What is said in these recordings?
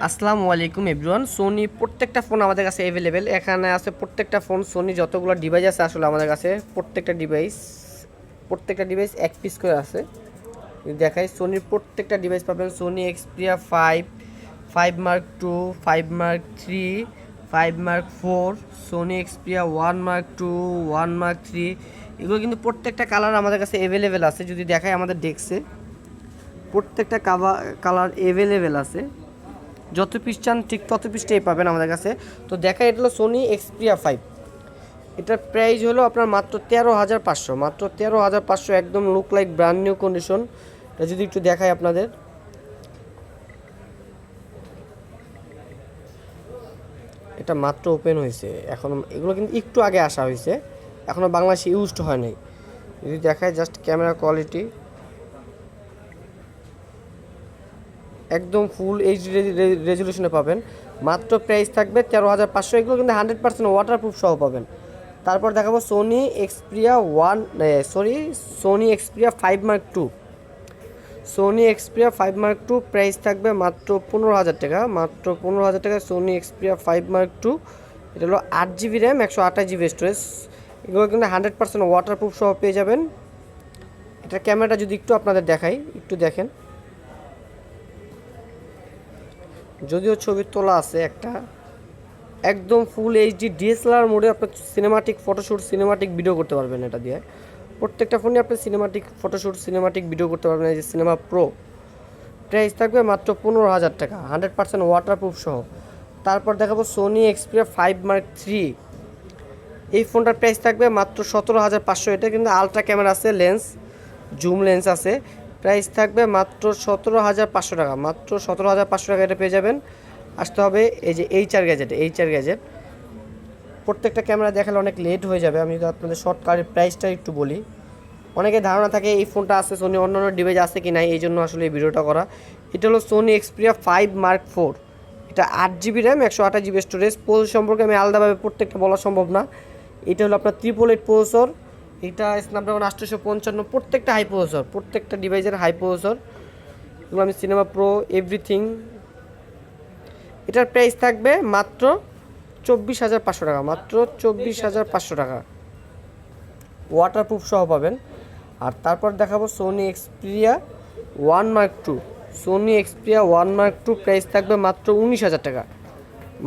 আসসালামু আলাইকুম everyone. Sony প্রত্যেকটা ফোন আমাদের কাছে অ্যাভেলেবেল। এখানে আছে প্রত্যেকটা ফোন, সোনি যতগুলো ডিভাইস আছে আসলে আমাদের কাছে প্রত্যেকটা ডিভাইস এক পিস করে আছে। দেখাই, সোনির প্রত্যেকটা ডিভাইস পাবেন। Sony Xperia 5, 5 mark 2, 5 mark 3, 5 mark 4, Sony Xperia 1 mark 2, 1 mark 3, এগুলো কিন্তু প্রত্যেকটা কালার আমাদের কাছে অ্যাভেলেবেল আছে। যদি দেখাই আমাদের ডেস্কে প্রত্যেকটা কালার অ্যাভেলেবেল আছে। যত পিস চান ঠিক তত পিসটাই পাবেন আমাদের কাছে। তো দেখা, এটা হলো সোনি এক্সপিরিয়া 5। এটার প্রাইস হলো আপনার মাত্র 13,500, মাত্র 13,500, একদম look like brand new condition. এটা যদি একটু দেখাই আপনাদের, এটা মাত্র ওপেন হয়েছে, এখন এগুলো কিন্তু একটু আগে আসা হয়েছে, এখনও বাংলাদেশে ইউজড হয় নাই। যদি দেখায় জাস্ট ক্যামেরা কোয়ালিটি একদম ফুল এইচডি রেজলিউশনে পাবেন। মাত্র প্রাইস থাকবে 13,500। এগুলো কিন্তু 100% ওয়াটারপ্রুফ সহ পাবেন। তারপর দেখাবো Sony Xperia 5 mark 2। Sony Xperia 5 mark 2 price থাকবে মাত্র 15,000 টাকা, মাত্র 15,000 টাকা। সোনি এক্সপিরিয়া 5 মার্ক 2, এটা হলো 8 GB র্যাম, 128 GB স্টোরেজ। এগুলো কিন্তু 100% ওয়াটারপ্রুফ সহ পেয়ে যাবেন। এটার ক্যামেরাটা যদি একটু আপনাদের দেখাই, একটু দেখেন, যদিও ছবি তোলা আছে একটা, একদম ফুল এইচডি ডিএসএলআর মোডে আপনার সিনেমাটিক ফটোশ্যুট, সিনেমাটিক ভিডিও করতে পারবেন। এটা দিয়ে প্রত্যেকটা ফোনে আপনি সিনেমাটিক ফটোশ্যুট, সিনেমাটিক ভিডিও করতে পারবেন। এই যে সিনেমা প্রো, প্রাইস থাকবে মাত্র 15,000 টাকা, 100% ওয়াটারপ্রুফ সহ। তারপর দেখাবো সোনি এক্সপিরিয়া 5 মার্ক 3। এই ফোনটার প্রাইস থাকবে মাত্র 17,500। এটা কিন্তু আলট্রা ক্যামেরা আছে, লেন্স জুম লেন্স আছে। প্রাইস থাকবে মাত্র 17,500 টাকা, মাত্র 17,500 টাকা এটা পেয়ে যাবেন। আসতে হবে এই যে এইচআর গ্যাজেট। প্রত্যেকটা ক্যামেরা দেখালে অনেক লেট হয়ে যাবে, আমি যদি আপনাদের শর্টকাটের প্রাইসটা একটু বলি। অনেকে ধারণা থাকে এই ফোনটা আছে সোনি, অন্যান্য ডিভাইস আছে কি নাই, এই জন্য আসলে এই ভিডিওটা করা। এটা হলো সোনি এক্সপিরিয়া 5 মার্ক 4। এটা 8 GB RAM, 128 GB storage. Processor সম্পর্কে আমি আলাদাভাবে প্রত্যেকটা বলা সম্ভব না। এটা হলো আপনার 888 প্রসেসর। এটা স্ন্যাপড্রাগন 855, প্রত্যেকটা হাই প্রসেসর, প্রত্যেকটা ডিভাইসের হাই প্রসেসর। এগুলো আমি সিনেমা প্রো এভরিথিং। এটার প্রাইস থাকবে মাত্র 24,500 টাকা, মাত্র 24,500 টাকা, ওয়াটারপ্রুফ সহ পাবেন। আর তারপর দেখাবো Sony Xperia 1 mark 2। Sony Xperia 1 mark 2 price থাকবে মাত্র 19,000 টাকা,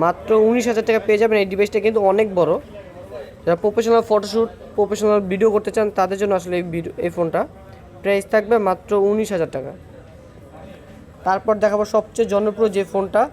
মাত্র 19,000 টাকা পেয়ে যাবেন। এই ডিভাইসটা কিন্তু অনেক বড়, যারা প্রফেশনাল ফটোশ্যুট, প্রফেশনাল ভিডিও করতে চান তাদের জন্য আসলে এই ফোনটা। প্রাইস থাকবে মাত্র 19,000 টাকা। তারপর দেখাবো সবচেয়ে জনপ্রিয় যে ফোনটা,